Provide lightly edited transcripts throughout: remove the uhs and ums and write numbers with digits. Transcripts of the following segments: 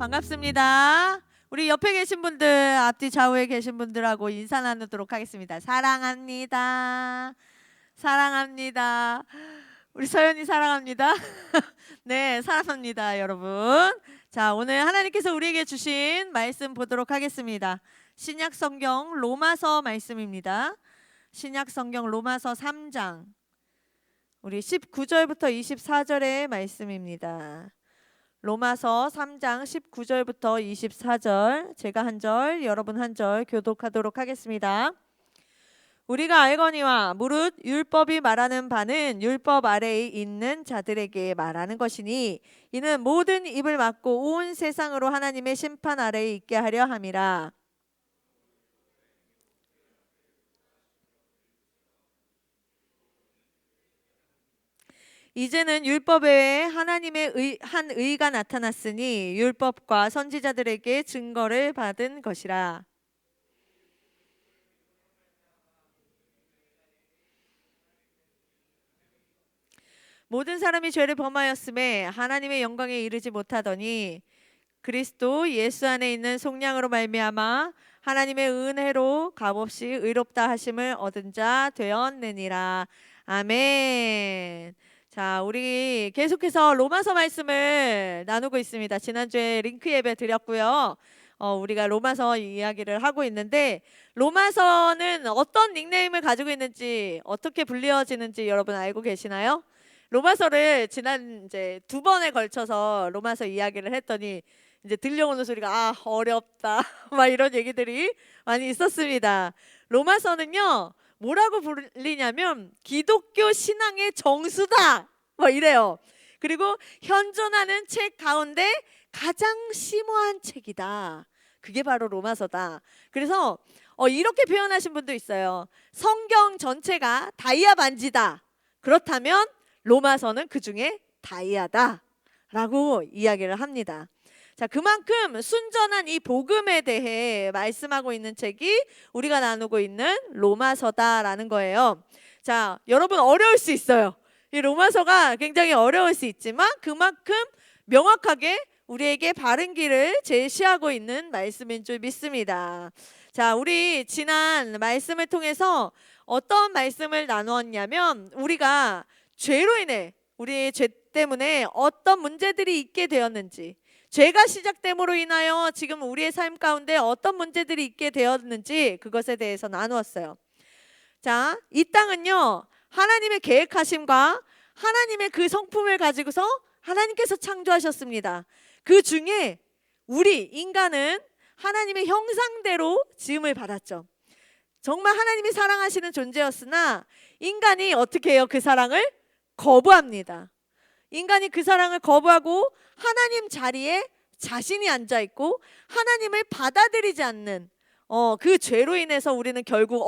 반갑습니다. 우리 옆에 계신 분들, 앞뒤 좌우에 계신 분들하고 인사 나누도록 하겠습니다. 사랑합니다. 사랑합니다. 우리 서연이 사랑합니다. 네, 사랑합니다, 여러분. 자, 오늘 하나님께서 우리에게 주신 말씀 보도록 하겠습니다. 신약 성경 로마서 말씀입니다. 신약 성경 로마서 3장 우리 19절부터 24절의 말씀입니다. 로마서 3장 19절부터 24절, 제가 한 절, 여러분 한 절 교독하도록 하겠습니다. 우리가 알거니와 무릇 율법이 말하는 바는 율법 아래에 있는 자들에게 말하는 것이니 이는 모든 입을 막고 온 세상으로 하나님의 심판 아래에 있게 하려 함이라. 이제는 율법 외에 하나님의 한 의가 나타났으니 율법과 선지자들에게 증거를 받은 것이라. 모든 사람이 죄를 범하였음에 하나님의 영광에 이르지 못하더니 그리스도 예수 안에 있는 속량으로 말미암아 하나님의 은혜로 값없이 의롭다 하심을 얻은 자 되었느니라. 아멘. 자, 우리 계속해서 로마서 말씀을 나누고 있습니다. 지난주에 링크 예배 드렸고요. 우리가 로마서 이야기를 하고 있는데, 로마서는 어떤 닉네임을 가지고 있는지, 어떻게 불리어지는지 여러분 알고 계시나요? 로마서를 지난 이제 2번에 걸쳐서 로마서 이야기를 했더니 이제 들려오는 소리가 어렵다 막 이런 얘기들이 많이 있었습니다. 로마서는요, 뭐라고 불리냐면 기독교 신앙의 정수다 뭐 이래요. 그리고 현존하는 책 가운데 가장 심오한 책이다. 그게 바로 로마서다. 그래서 이렇게 표현하신 분도 있어요. 성경 전체가 다이아 반지다. 그렇다면 로마서는 그 중에 다이아다 라고 이야기를 합니다. 자, 그만큼 순전한 이 복음에 대해 말씀하고 있는 책이 우리가 나누고 있는 로마서다라는 거예요. 자, 여러분 어려울 수 있어요. 이 로마서가 굉장히 어려울 수 있지만 그만큼 명확하게 우리에게 바른 길을 제시하고 있는 말씀인 줄 믿습니다. 자, 우리 지난 말씀을 통해서 어떤 말씀을 나누었냐면 우리가 죄로 인해 우리의 죄 때문에 어떤 문제들이 있게 되었는지, 죄가 시작됨으로 인하여 지금 우리의 삶 가운데 어떤 문제들이 있게 되었는지 그것에 대해서 나누었어요. 자, 이 땅은요, 하나님의 계획하심과 하나님의 그 성품을 가지고서 하나님께서 창조하셨습니다. 그 중에 우리 인간은 하나님의 형상대로 지음을 받았죠. 정말 하나님이 사랑하시는 존재였으나 인간이 어떻게 해요? 그 사랑을 거부합니다. 인간이 그 사랑을 거부하고 하나님 자리에 자신이 앉아있고 하나님을 받아들이지 않는 그 죄로 인해서 우리는 결국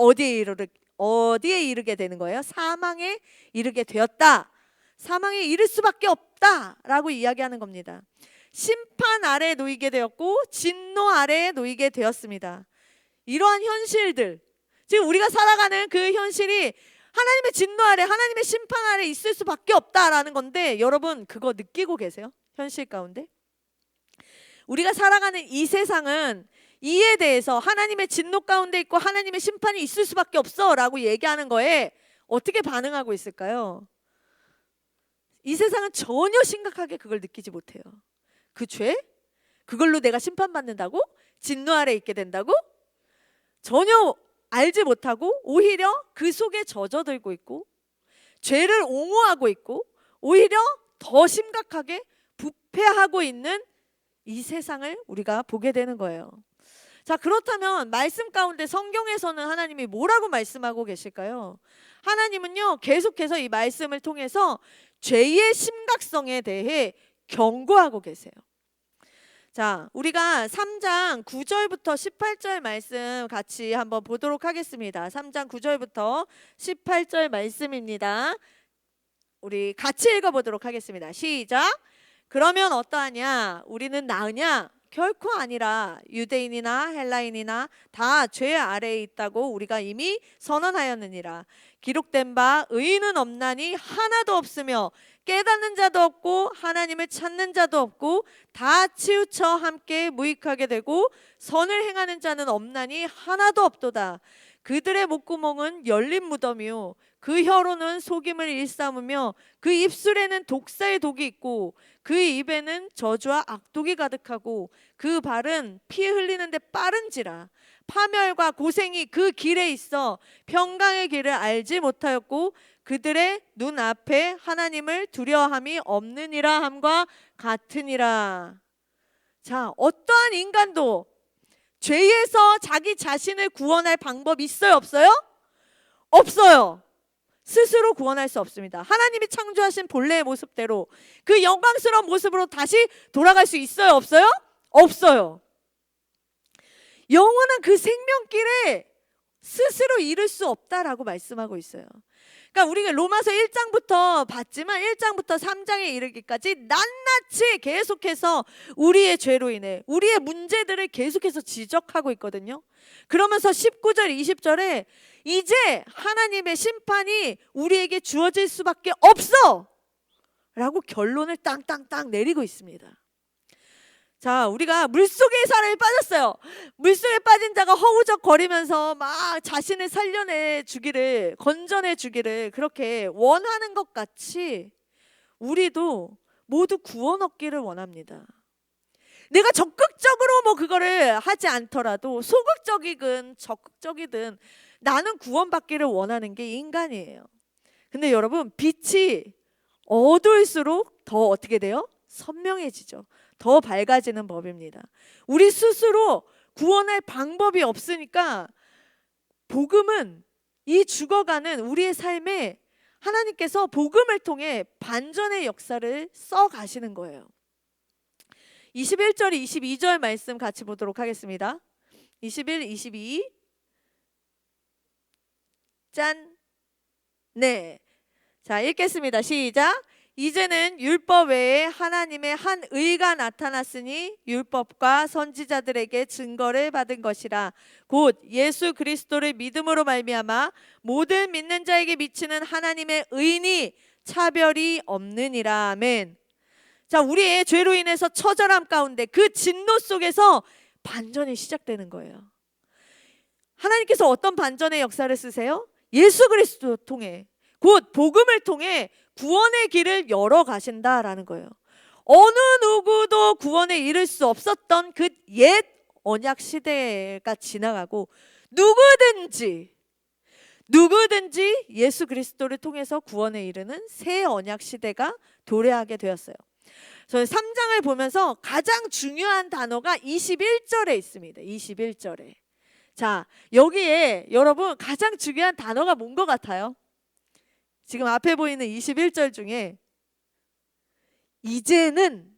어디에 이르게 되는 거예요? 사망에 이르게 되었다. 사망에 이를 수밖에 없다라고 이야기하는 겁니다. 심판 아래에 놓이게 되었고 진노 아래에 놓이게 되었습니다. 이러한 현실들, 지금 우리가 살아가는 그 현실이 하나님의 진노 아래, 하나님의 심판 아래 있을 수밖에 없다라는 건데 여러분 그거 느끼고 계세요? 현실 가운데? 우리가 살아가는 이 세상은 이에 대해서 하나님의 진노 가운데 있고 하나님의 심판이 있을 수밖에 없어 라고 얘기하는 거에 어떻게 반응하고 있을까요? 이 세상은 전혀 심각하게 그걸 느끼지 못해요. 그 죄? 그걸로 내가 심판받는다고? 진노 아래 있게 된다고? 전혀 알지 못하고 오히려 그 속에 젖어들고 있고 죄를 옹호하고 있고 오히려 더 심각하게 부패하고 있는 이 세상을 우리가 보게 되는 거예요. 자, 그렇다면 말씀 가운데 성경에서는 하나님이 뭐라고 말씀하고 계실까요? 하나님은요, 계속해서 이 말씀을 통해서 죄의 심각성에 대해 경고하고 계세요. 자, 우리가 3장 9절부터 18절 말씀 같이 한번 보도록 하겠습니다. 3장 9절부터 18절 말씀입니다. 우리 같이 읽어보도록 하겠습니다. 시작. 그러면 어떠하냐? 우리는 나으냐? 결코 아니라 유대인이나 헬라인이나 다 죄 아래에 있다고 우리가 이미 선언하였느니라. 기록된 바 의인은 없나니 하나도 없으며 깨닫는 자도 없고 하나님을 찾는 자도 없고 다 치우쳐 함께 무익하게 되고 선을 행하는 자는 없나니 하나도 없도다. 그들의 목구멍은 열린 무덤이요 그 혀로는 속임을 일삼으며 그 입술에는 독사의 독이 있고 그 입에는 저주와 악독이 가득하고 그 발은 피 흘리는데 빠른지라. 파멸과 고생이 그 길에 있어 평강의 길을 알지 못하였고 그들의 눈앞에 하나님을 두려워함이 없느니라 함과 같으니라. 자, 어떠한 인간도 죄에서 자기 자신을 구원할 방법이 있어요, 없어요? 없어요. 스스로 구원할 수 없습니다. 하나님이 창조하신 본래의 모습대로 그 영광스러운 모습으로 다시 돌아갈 수 있어요, 없어요? 없어요. 영혼은 그 생명길에 스스로 이룰 수 없다라고 말씀하고 있어요. 그러니까 우리가 로마서 1장부터 봤지만 1장부터 3장에 이르기까지 낱낱이 계속해서 우리의 죄로 인해 우리의 문제들을 계속해서 지적하고 있거든요. 그러면서 19절 20절에 이제 하나님의 심판이 우리에게 주어질 수밖에 없어 라고 결론을 땅땅땅 내리고 있습니다. 자, 우리가 물속에 사람이 빠졌어요. 물속에 빠진 자가 허우적거리면서 막 자신을 살려내 주기를, 건져내 주기를 그렇게 원하는 것 같이 우리도 모두 구원 얻기를 원합니다. 내가 적극적으로 뭐 그거를 하지 않더라도 소극적이든 적극적이든 나는 구원받기를 원하는 게 인간이에요. 근데 여러분, 빛이 어두울수록 더 어떻게 돼요? 선명해지죠. 더 밝아지는 법입니다. 우리 스스로 구원할 방법이 없으니까 복음은 이 죽어가는 우리의 삶에 하나님께서 복음을 통해 반전의 역사를 써 가시는 거예요. 21절 22절 말씀 같이 보도록 하겠습니다. 21, 22 짠! 네. 자, 읽겠습니다. 시작. 이제는 율법 외에 하나님의 한 의가 나타났으니 율법과 선지자들에게 증거를 받은 것이라. 곧 예수 그리스도를 믿음으로 말미암아 모든 믿는 자에게 미치는 하나님의 의니 차별이 없느니라. 아멘. 자, 우리의 죄로 인해서 처절함 가운데 그 진노 속에서 반전이 시작되는 거예요. 하나님께서 어떤 반전의 역사를 쓰세요? 예수 그리스도 통해, 곧 복음을 통해 구원의 길을 열어 가신다라는 거예요. 어느 누구도 구원에 이를 수 없었던 그 옛 언약 시대가 지나가고 누구든지 예수 그리스도를 통해서 구원에 이르는 새 언약 시대가 도래하게 되었어요. 저는 3장을 보면서 가장 중요한 단어가 21절에 있습니다. 21절에. 자, 여기에 여러분 가장 중요한 단어가 뭔 것 같아요? 지금 앞에 보이는 21절 중에 이제는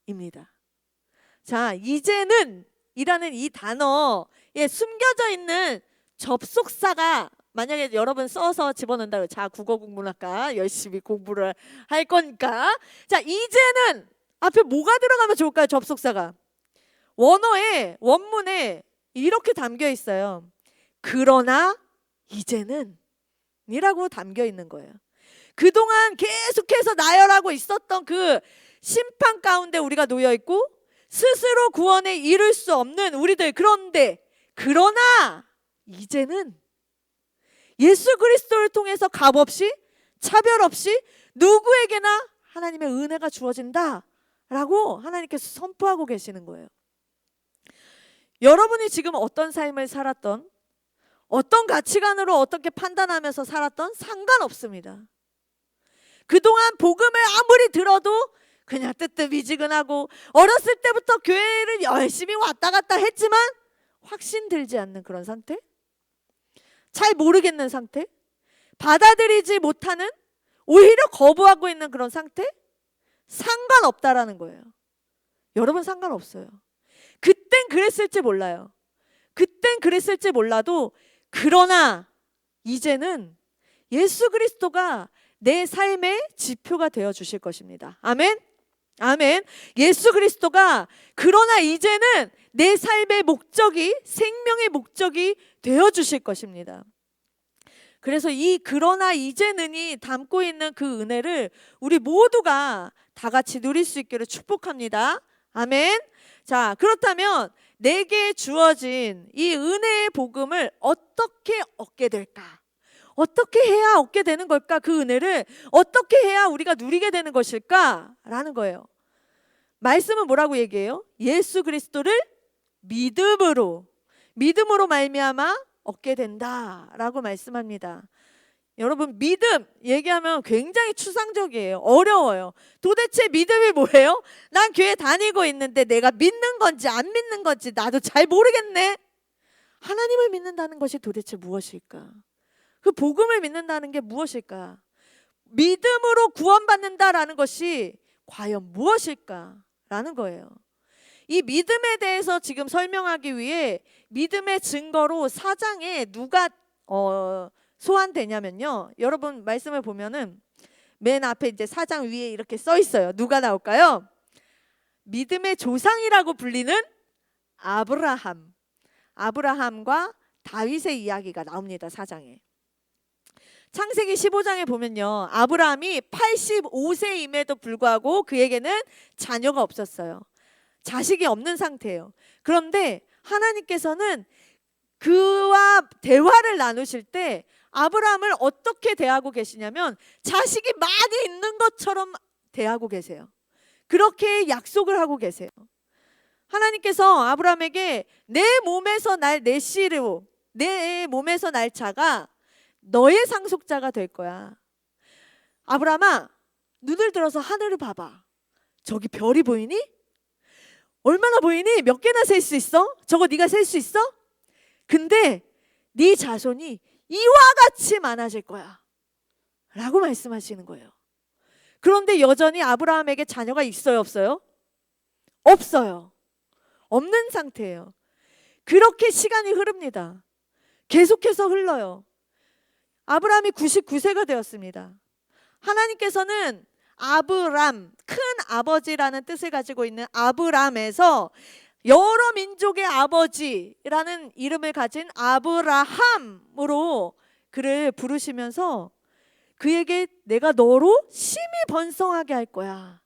입니다. 자, 이제는 이라는 이 단어에 숨겨져 있는 접속사가 만약에 여러분 써서 집어넣는다. 자, 국어 국문학과 열심히 공부를 할 거니까. 자, 이제는 앞에 뭐가 들어가면 좋을까요? 접속사가. 원문에 이렇게 담겨 있어요. 그러나 이제는 이라고 담겨 있는 거예요. 그동안 계속해서 나열하고 있었던 그 심판 가운데 우리가 놓여 있고 스스로 구원에 이를 수 없는 우리들. 그런데 그러나 이제는 예수 그리스도를 통해서 값 없이 차별 없이 누구에게나 하나님의 은혜가 주어진다라고 하나님께서 선포하고 계시는 거예요. 여러분이 지금 어떤 삶을 살았던, 어떤 가치관으로 어떻게 판단하면서 살았던 상관없습니다. 그동안 복음을 아무리 들어도 그냥 뜨뜻미지근하고 어렸을 때부터 교회를 열심히 왔다 갔다 했지만 확신 들지 않는 그런 상태? 잘 모르겠는 상태? 받아들이지 못하는, 오히려 거부하고 있는 그런 상태? 상관없다라는 거예요. 여러분 상관없어요. 그땐 그랬을지 몰라요. 그땐 그랬을지 몰라도 그러나 이제는 예수 그리스도가 내 삶의 지표가 되어 주실 것입니다. 아멘. 아멘. 예수 그리스도가 그러나 이제는 내 삶의 목적이, 생명의 목적이 되어 주실 것입니다. 그래서 이 그러나 이제는이 담고 있는 그 은혜를 우리 모두가 다 같이 누릴 수 있기를 축복합니다. 아멘. 자, 그렇다면 내게 주어진 이 은혜의 복음을 어떻게 얻게 될까? 어떻게 해야 얻게 되는 걸까? 그 은혜를 어떻게 해야 우리가 누리게 되는 것일까? 라는 거예요. 말씀은 뭐라고 얘기해요? 예수 그리스도를 믿음으로 말미암아 얻게 된다라고 말씀합니다. 여러분, 믿음 얘기하면 굉장히 추상적이에요. 어려워요. 도대체 믿음이 뭐예요? 난 교회 다니고 있는데 내가 믿는 건지 안 믿는 건지 나도 잘 모르겠네. 하나님을 믿는다는 것이 도대체 무엇일까? 그 복음을 믿는다는 게 무엇일까? 믿음으로 구원받는다라는 것이 과연 무엇일까라는 거예요. 이 믿음에 대해서 지금 설명하기 위해 믿음의 증거로 4장에 누가 소환되냐면요. 여러분 말씀을 보면은 맨 앞에 이제 4장 위에 이렇게 써 있어요. 누가 나올까요? 믿음의 조상이라고 불리는 아브라함과 다윗의 이야기가 나옵니다. 4장에. 창세기 15장에 보면요. 아브라함이 85세임에도 불구하고 그에게는 자녀가 없었어요. 자식이 없는 상태예요. 그런데 하나님께서는 그와 대화를 나누실 때 아브라함을 어떻게 대하고 계시냐면 자식이 많이 있는 것처럼 대하고 계세요. 그렇게 약속을 하고 계세요. 하나님께서 아브라함에게 내 몸에서 날 내 씨로 내 몸에서 날 자가 너의 상속자가 될 거야. 아브라함아, 눈을 들어서 하늘을 봐봐. 저기 별이 보이니? 얼마나 보이니? 몇 개나 셀 수 있어? 저거 네가 셀 수 있어? 근데 네 자손이 이와 같이 많아질 거야 라고 말씀하시는 거예요. 그런데 여전히 아브라함에게 자녀가 있어요, 없어요? 없어요. 없는 상태예요. 그렇게 시간이 흐릅니다. 계속해서 흘러요. 아브라함이 99세가 되었습니다. 하나님께서는 아브람, 큰 아버지라는 뜻을 가지고 있는 아브람에서 여러 민족의 아버지라는 이름을 가진 아브라함으로 그를 부르시면서 그에게 내가 너로 심히 번성하게 할 거야.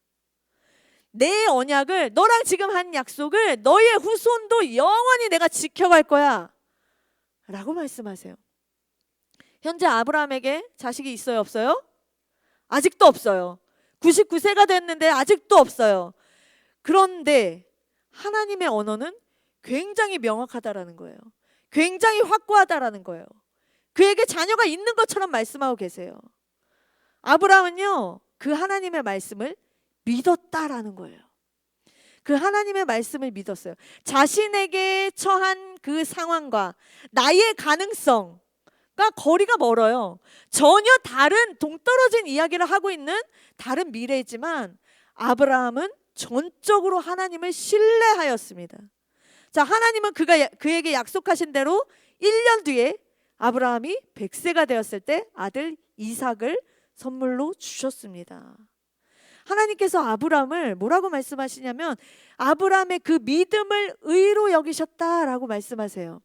내 언약을, 너랑 지금 한 약속을 너의 후손도 영원히 내가 지켜갈 거야 라고 말씀하세요. 현재 아브라함에게 자식이 있어요, 없어요? 아직도 없어요. 99세가 됐는데 아직도 없어요. 그런데 하나님의 언어는 굉장히 명확하다라는 거예요. 굉장히 확고하다라는 거예요. 그에게 자녀가 있는 것처럼 말씀하고 계세요. 아브라함은요, 그 하나님의 말씀을 믿었다라는 거예요. 그 하나님의 말씀을 믿었어요. 자신에게 처한 그 상황과 나의 가능성과 거리가 멀어요. 전혀 다른 동떨어진 이야기를 하고 있는 다른 미래이지만 아브라함은 전적으로 하나님을 신뢰하였습니다. 자, 하나님은 그에게 약속하신 대로 1년 뒤에 아브라함이 100세가 되었을 때 아들 이삭을 선물로 주셨습니다. 하나님께서 아브라함을 뭐라고 말씀하시냐면 아브라함의 그 믿음을 의로 여기셨다라고 말씀하세요.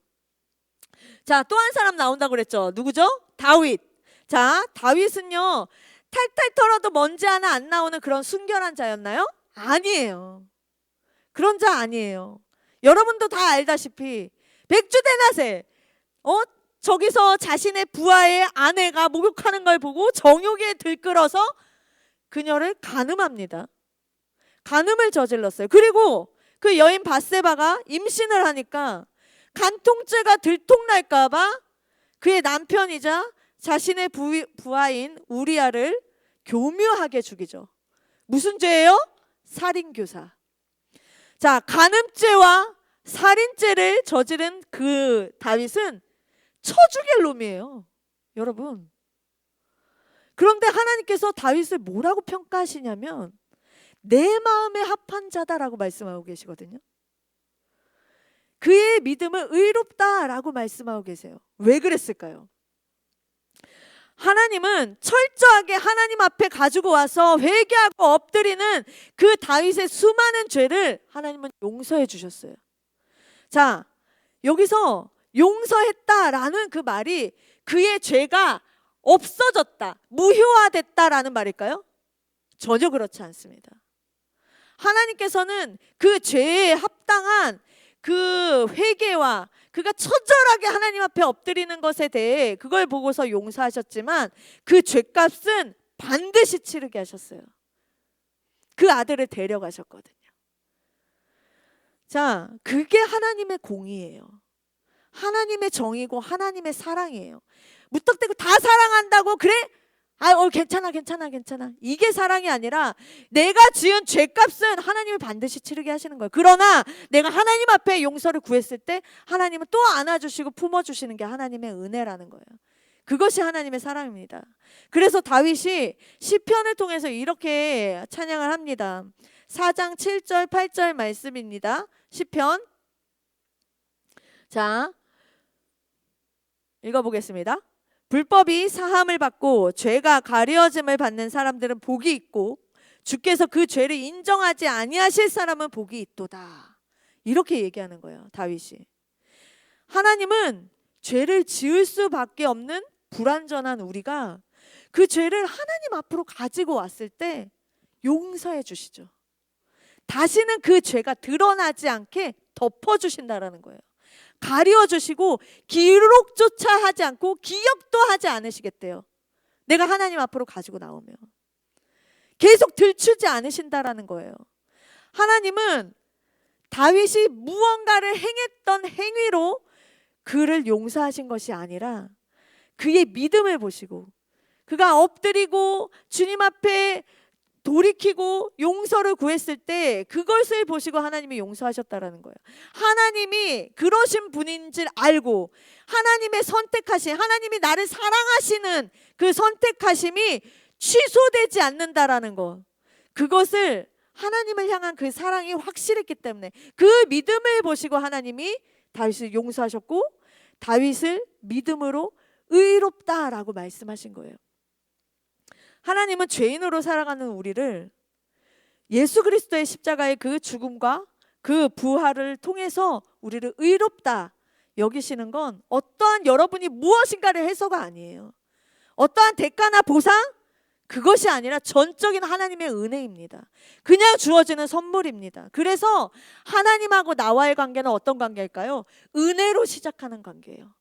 자, 또 한 사람 나온다고 그랬죠. 누구죠? 다윗. 자, 다윗은요, 탈탈 털어도 먼지 하나 안 나오는 그런 순결한 자였나요? 아니에요. 그런 자 아니에요. 여러분도 다 알다시피 백주대낮에 저기서 자신의 부하의 아내가 목욕하는 걸 보고 정욕에 들끓어서 그녀를 간음합니다. 간음을 저질렀어요. 그리고 그 여인 밧세바가 임신을 하니까 간통죄가 들통날까 봐 그의 남편이자 자신의 부하인 우리아를 교묘하게 죽이죠. 무슨 죄예요? 살인교사. 자, 간음죄와 살인죄를 저지른 그 다윗은 쳐죽일 놈이에요. 여러분. 그런데 하나님께서 다윗을 뭐라고 평가하시냐면 내 마음에 합한 자다라고 말씀하고 계시거든요. 그의 믿음은 의롭다라고 말씀하고 계세요. 왜 그랬을까요? 하나님은 철저하게 하나님 앞에 가지고 와서 회개하고 엎드리는 그 다윗의 수많은 죄를 하나님은 용서해 주셨어요. 자, 여기서 용서했다라는 그 말이 그의 죄가 없어졌다, 무효화됐다라는 말일까요? 전혀 그렇지 않습니다. 하나님께서는 그 죄에 합당한 그 회개와 그가 처절하게 하나님 앞에 엎드리는 것에 대해 그걸 보고서 용서하셨지만 그 죄값은 반드시 치르게 하셨어요. 그 아들을 데려가셨거든요. 자, 그게 하나님의 공의예요. 하나님의 정의고 하나님의 사랑이에요. 무턱대고 다 사랑한다고 그래? 괜찮아. 이게 사랑이 아니라 내가 지은 죄값은 하나님이 반드시 치르게 하시는 거예요. 그러나 내가 하나님 앞에 용서를 구했을 때 하나님은 또 안아주시고 품어주시는 게 하나님의 은혜라는 거예요. 그것이 하나님의 사랑입니다. 그래서 다윗이 시편을 통해서 이렇게 찬양을 합니다. 4장 7절 8절 말씀입니다. 시편. 자, 읽어보겠습니다. 불법이 사함을 받고 죄가 가려짐을 받는 사람들은 복이 있고 주께서 그 죄를 인정하지 아니하실 사람은 복이 있도다. 이렇게 얘기하는 거예요, 다윗이. 하나님은 죄를 지을 수밖에 없는 불완전한 우리가 그 죄를 하나님 앞으로 가지고 왔을 때 용서해 주시죠. 다시는 그 죄가 드러나지 않게 덮어주신다라는 거예요. 가려주시고 기록조차 하지 않고 기억도 하지 않으시겠대요. 내가 하나님 앞으로 가지고 나오면 계속 들추지 않으신다라는 거예요. 하나님은 다윗이 무언가를 행했던 행위로 그를 용서하신 것이 아니라 그의 믿음을 보시고 그가 엎드리고 주님 앞에 돌이키고 용서를 구했을 때 그것을 보시고 하나님이 용서하셨다라는 거예요. 하나님이 그러신 분인 줄 알고 하나님의 선택하신, 하나님이 나를 사랑하시는 그 선택하심이 취소되지 않는다라는 것, 그것을 하나님을 향한 그 사랑이 확실했기 때문에 그 믿음을 보시고 하나님이 다윗을 용서하셨고 다윗을 믿음으로 의롭다라고 말씀하신 거예요. 하나님은 죄인으로 살아가는 우리를 예수 그리스도의 십자가의 그 죽음과 그 부활을 통해서 우리를 의롭다 여기시는 건 어떠한 여러분이 무엇인가를 해서가 아니에요. 어떠한 대가나 보상? 그것이 아니라 전적인 하나님의 은혜입니다. 그냥 주어지는 선물입니다. 그래서 하나님하고 나와의 관계는 어떤 관계일까요? 은혜로 시작하는 관계예요.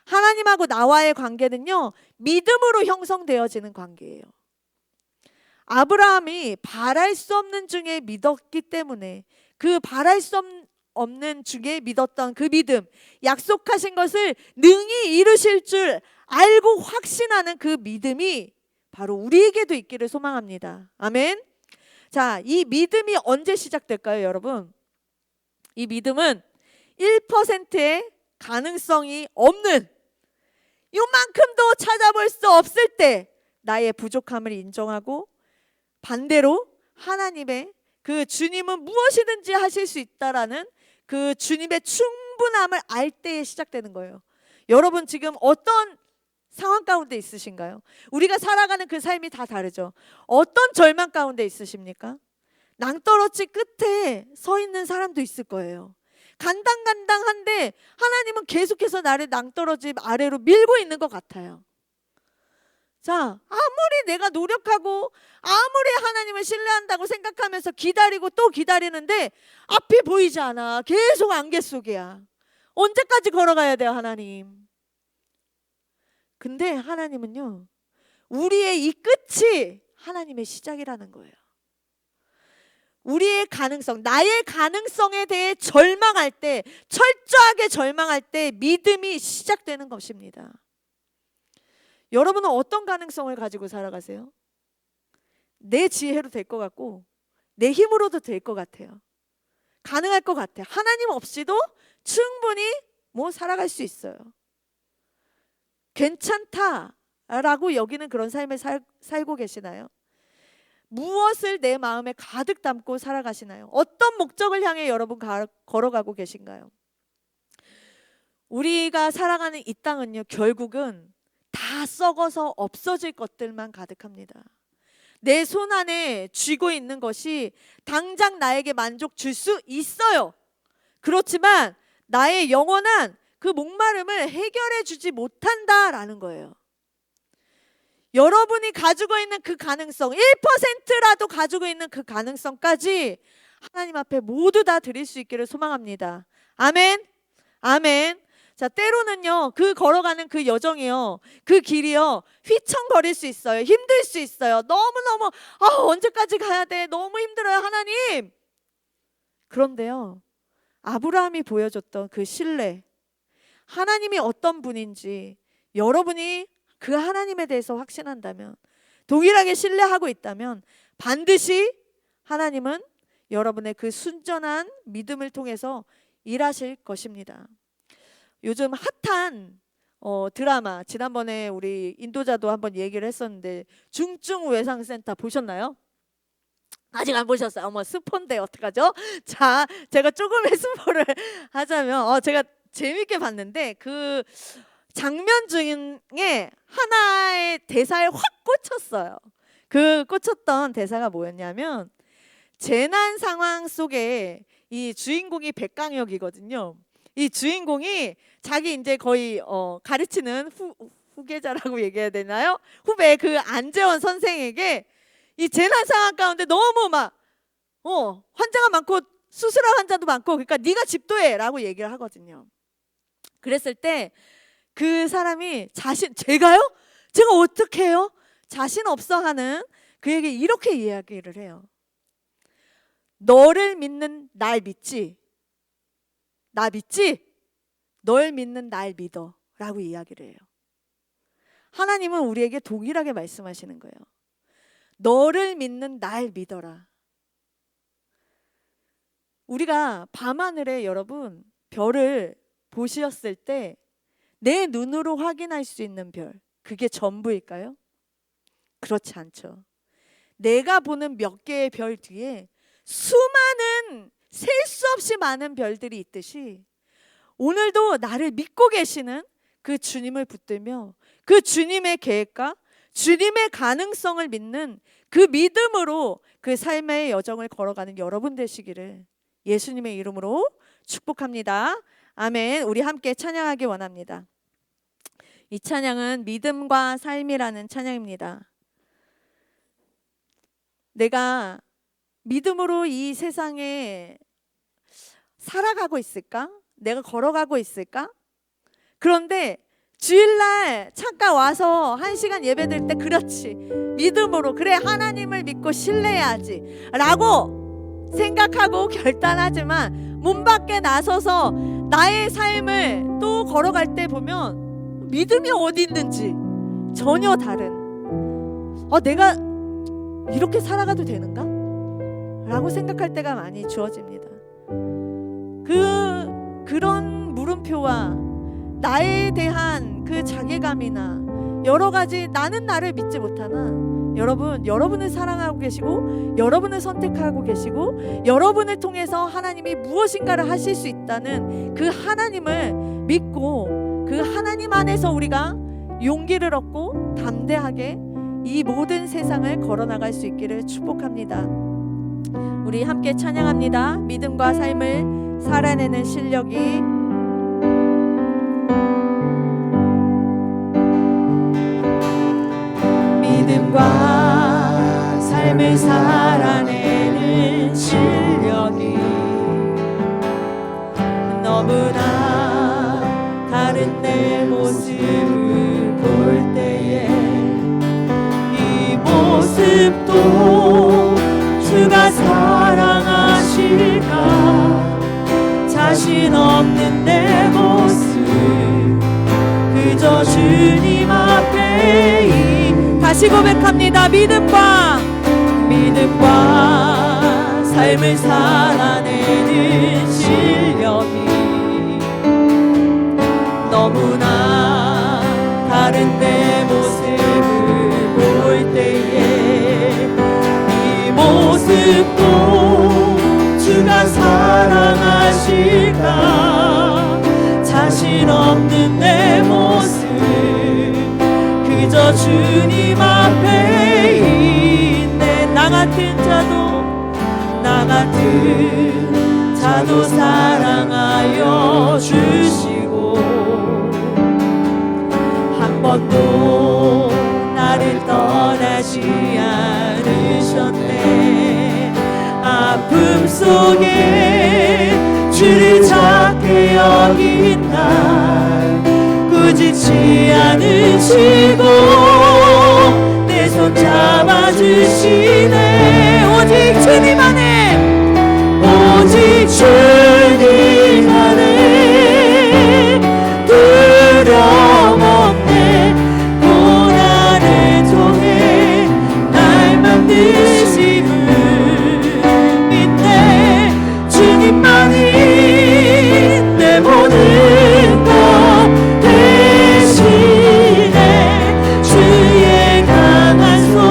하나님하고 나와의 관계는요, 믿음으로 형성되어지는 관계예요. 아브라함이 바랄 수 없는 중에 믿었기 때문에 그 바랄 수 없는 중에 믿었던 그 믿음, 약속하신 것을 능히 이루실 줄 알고 확신하는 그 믿음이 바로 우리에게도 있기를 소망합니다. 아멘. 자, 이 믿음이 언제 시작될까요, 여러분? 이 믿음은 1%의 가능성이 없는, 요만큼도 찾아볼 수 없을 때 나의 부족함을 인정하고 반대로 하나님의 그 주님은 무엇이든지 하실 수 있다라는 그 주님의 충분함을 알 때에 시작되는 거예요. 여러분 지금 어떤 상황 가운데 있으신가요? 우리가 살아가는 그 삶이 다 다르죠. 어떤 절망 가운데 있으십니까? 낭떠러지 끝에 서 있는 사람도 있을 거예요. 간당간당한데 하나님은 계속해서 나를 낭떠러지 아래로 밀고 있는 것 같아요. 자, 아무리 내가 노력하고 아무리 하나님을 신뢰한다고 생각하면서 기다리고 또 기다리는데 앞이 보이지 않아. 계속 안개 속이야. 언제까지 걸어가야 돼요, 하나님? 근데 하나님은요, 우리의 이 끝이 하나님의 시작이라는 거예요. 우리의 가능성, 나의 가능성에 대해 절망할 때, 철저하게 절망할 때 믿음이 시작되는 것입니다. 여러분은 어떤 가능성을 가지고 살아가세요? 내 지혜로 될 것 같고 내 힘으로도 될 것 같아요. 가능할 것 같아요. 하나님 없이도 충분히 살아갈 수 있어요. 괜찮다라고 여기는 그런 삶을 살고 계시나요? 무엇을 내 마음에 가득 담고 살아가시나요? 어떤 목적을 향해 여러분 걸어가고 계신가요? 우리가 살아가는 이 땅은요, 결국은 다 다 썩어서 없어질 것들만 가득합니다. 내 손 안에 쥐고 있는 것이 당장 나에게 만족 줄 수 있어요. 그렇지만 나의 영원한 그 목마름을 해결해 주지 못한다라는 거예요. 여러분이 가지고 있는 그 가능성, 1%라도 가지고 있는 그 가능성까지 하나님 앞에 모두 다 드릴 수 있기를 소망합니다. 아멘. 아멘. 자, 때로는요, 그 걸어가는 그 여정이요, 그 길이요, 휘청거릴 수 있어요. 힘들 수 있어요. 너무너무 언제까지 가야 돼? 너무 힘들어요, 하나님. 그런데요, 아브라함이 보여줬던 그 신뢰, 하나님이 어떤 분인지 여러분이 그 하나님에 대해서 확신한다면, 동일하게 신뢰하고 있다면 반드시 하나님은 여러분의 그 순전한 믿음을 통해서 일하실 것입니다. 요즘 핫한 드라마, 지난번에 우리 인도자도 한번 얘기를 했었는데, 중증외상센터 보셨나요? 아직 안 보셨어요? 어머, 스포인데 어떡하죠? 자, 제가 조금의 스포를 하자면 제가 재밌게 봤는데, 그 장면 중에 하나의 대사에 확 꽂혔어요. 그 꽂혔던 대사가 뭐였냐면, 재난 상황 속에 이 주인공이 백강혁이거든요. 이 주인공이 자기 이제 거의 가르치는 후계자라고 얘기해야 되나요? 후배 그 안재원 선생에게 이 재난 상황 가운데 너무 막 환자가 많고 수술할 환자도 많고, 그러니까 네가 집도해라고 얘기를 하거든요. 그랬을 때 그 사람이 제가요? 제가 어떻게 해요? 자신 없어 하는 그에게 이렇게 이야기를 해요. 너를 믿는 날 믿지? 나 믿지? 널 믿는 날 믿어 라고 이야기를 해요. 하나님은 우리에게 동일하게 말씀하시는 거예요. 너를 믿는 날 믿어라. 우리가 밤하늘에 여러분 별을 보셨을 때 내 눈으로 확인할 수 있는 별, 그게 전부일까요? 그렇지 않죠. 내가 보는 몇 개의 별 뒤에 수많은, 셀 수 없이 많은 별들이 있듯이, 오늘도 나를 믿고 계시는 그 주님을 붙들며 그 주님의 계획과 주님의 가능성을 믿는 그 믿음으로 그 삶의 여정을 걸어가는 여러분 되시기를 예수님의 이름으로 축복합니다. 아멘. 우리 함께 찬양하기 원합니다. 이 찬양은 믿음과 삶이라는 찬양입니다. 내가 믿음으로 이 세상에 살아가고 있을까? 내가 걸어가고 있을까? 그런데 주일날 잠깐 와서 1시간 예배 드릴 때, 그렇지, 믿음으로, 그래 하나님을 믿고 신뢰해야지 라고 생각하고 결단하지만 문 밖에 나서서 나의 삶을 또 걸어갈 때 보면 믿음이 어디 있는지 전혀 다른, 내가 이렇게 살아가도 되는가? 라고 생각할 때가 많이 주어집니다. 그런 물음표와 나에 대한 그 자괴감이나 여러 가지, 나는 나를 믿지 못하나, 여러분을 사랑하고 계시고 여러분을 선택하고 계시고 여러분을 통해서 하나님이 무엇인가를 하실 수 있다는 그 하나님을 믿고 그 하나님 안에서 우리가 용기를 얻고 담대하게 이 모든 세상을 걸어나갈 수 있기를 축복합니다. 우리 함께 찬양합니다. 믿음과 삶을 살아내는 실력이 믿음과 삶을 살아내는 실력이 너무나 다른 내 모습을 볼 때에 이 모습도 주가 사랑하실까? 자신 없는 내 모습 그저 주님 앞에 다시 고백합니다. 믿음과 삶을 살아내는 실력이 너무나 다른 내 모습을 볼 때에 이 모습도 주가 사랑하실까? 자신 없는 내 모습 그저 주님 앞에 있네. 나 같은 자도 사랑하여 주시고 한 번도 나를 떠나지 않으셨네. 아픔 속에 주를 찾게 여긴 날 꾸짖지 않으시고 내 손 잡아주시네. 오직 주님 안에, 오직 주님 안에 두려움 없네. 고난을 통해 날 만드심을 믿네. 주님만이 내 모든 것 대신에 주의 강한 손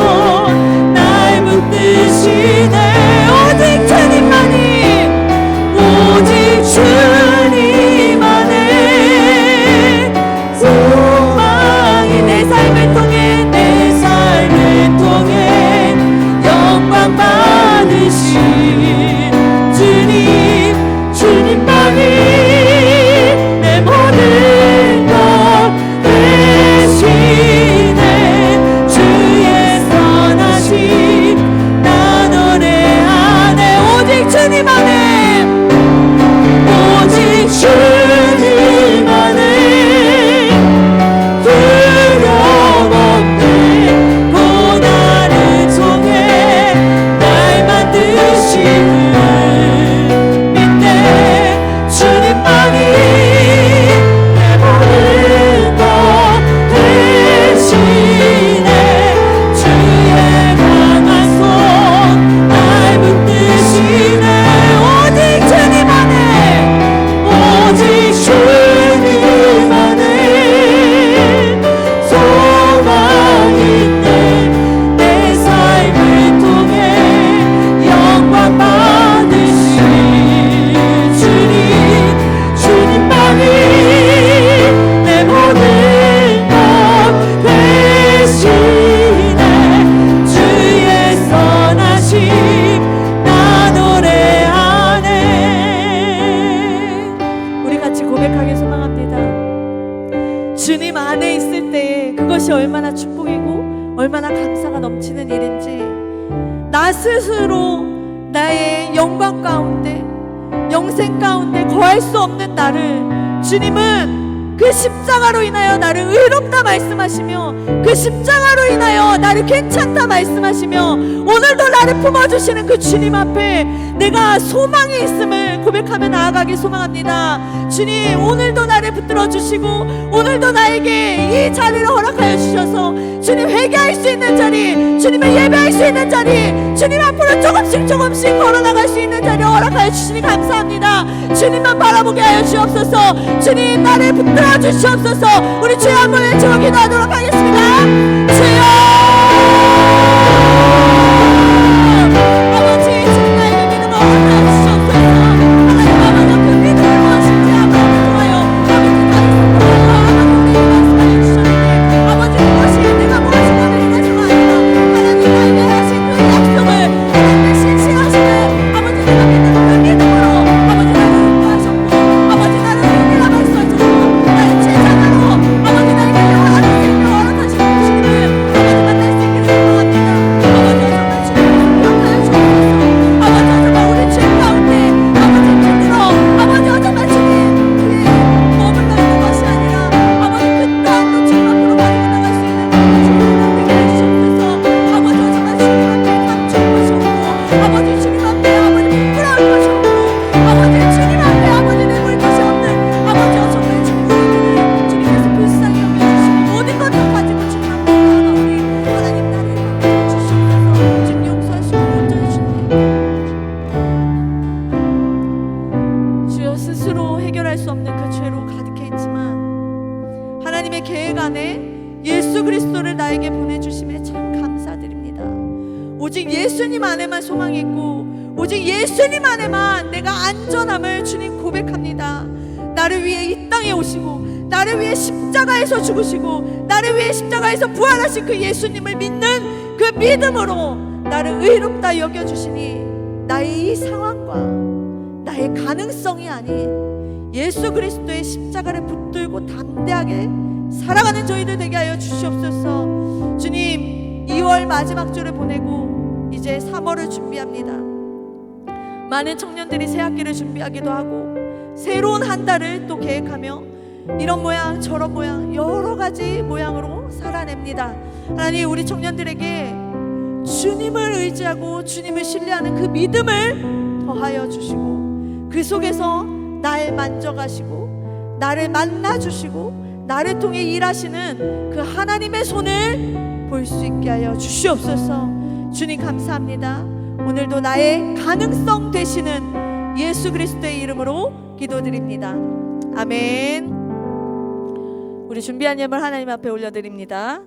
날 붙드시네. 오직 주님만이, 오직 주님 안에 소망이 내 삶을 통해 영광 받으신 주님만이 내 모든 것 대신에 주의 선하심 나 노래하네. 오직 주님 안에, 오직 주님 안에 두려움 없네. 고난을 통해 날 만드심을 믿네. 주님만이 내 모든 것 대신에 주의 강한 손 날 붙드시네. 오직 주님 안에, 오직 주님 안에 소망이 있네. 내 삶을 통해 영광 받으신 주님만이 내 모든 것 대신에 주의 선하심 나 노래하네. 우리 같이 고백하기 소망합니다. 주님 안에 있을 때 그것이 얼마나 축복이고 얼마나 감사가 넘치는 일인지, 나 스스로 나의 영광 가운데, 영생 가운데 거할 수 없는 나를 주님은 그 십자가로 인하여 나를 의롭다 말씀하시며, 그 십자가로 인하여 나를 괜찮다 말씀하시며, 오늘도 나를 품어주시는 그 주님 앞에 내가 소망이 있음을 고백하며 나아가기 소망합니다. 주님, 오늘도 나를 붙들어 주시고 오늘도 나에게 이 자리를 허락하여 주셔서 주님 회개할 수 있는 자리, 주님을 예배할 수 있는 자리, 주님 앞으로 조금씩 걸어나갈 수 있는 자리 허락하여 주시니 감사합니다. 주님만 바라보게 하여 주옵소서. 주님, 나를 붙들어 주시옵소서. 우리 주여 한번 외치고 기도하도록 하겠습니다. 주여, 아버지, 주님 나에게 믿음을 허락하여 주시옵소서. 하나님 아버지, 그 믿음을 무엇인지 아버지 좋아요. 아버지 나에게 말씀하여 주셨는데, 아버지 무엇이 내가 무엇인가를 행하지가 아니라 하나님 나에게 하신 그 약속을 하나님의 신실하심을 아버지 내가 믿는 그 믿음으로 아버지 나를 인도하셨고, 아버지 나를 은혜라 말씀하셨고, 나를 제자가로 아버지 나에게 영원한 생명을 허락하시는 주님을 아버지 만날 수 있기를 소망합니다. 아버지 정말 주님을 기억하여 주옵소서. 아버지 정말 우리 죄 가운데 아버지 믿들어 아버지 정말 주님 그에 머물러 있는 것이 아니라 아버지 그 땅도 주님 앞으로 가지고 나갈 수 있는 주님을 되게 해주옵소서. 아버지 정말 주님 앞에 감추는 것이 없고, 아버지 주님 앞에 아버지 부끄러울 것이 없고, 아버지 주님 앞에 아버지 내볼 것이 없는 아버지 정말 주님 우리들을 주님께서 불쌍히 여겨주시고 모든 것을 가지고 주님 앞에 나아가오니 하나님 나를 만들어 주시옵소서. 주님 용서하시고 인도해 주님. 주여, 스스로 해결할 수 없는 그 죄로 가득해 있지만 하나님의 계획 안에 예수 그리스도를 나에게 보내주심에 참 감사드립니다. 오직 예수님 안에만 소망이 있고 오직 예수님 안에만 내가 안전함을 주님 고백합니다. 나를 위해 이 땅에 오시고 나를 위해 십자가에서 죽으시고 나를 위해 십자가에서 부활하신 그 예수님을 믿는 그 믿음으로 나를 의롭다 여겨주시니 나의 이 상황과 나의 가능성이 아닌 예수 그리스도의 십자가를 붙들고 담대하게 살아가는 저희들 되게 하여 주시옵소서. 주님, 2월 마지막 주를 보내고 이제 3월을 준비합니다. 많은 청년들이 새 학기를 준비하기도 하고 새로운 한 달을 또 계획하며 이런 모양 저런 모양 여러 가지 모양으로 살아냅니다. 하나님, 우리 청년들에게 주님을 의지하고 주님을 신뢰하는 그 믿음을 더하여 주시고 그 속에서 날 만져가시고 나를 만나주시고 나를 통해 일하시는 그 하나님의 손을 볼 수 있게 하여 주시옵소서. 주님 감사합니다. 오늘도 나의 가능성 되시는 예수 그리스도의 이름으로 기도드립니다. 아멘. 우리 준비한 예물 하나님 앞에 올려드립니다.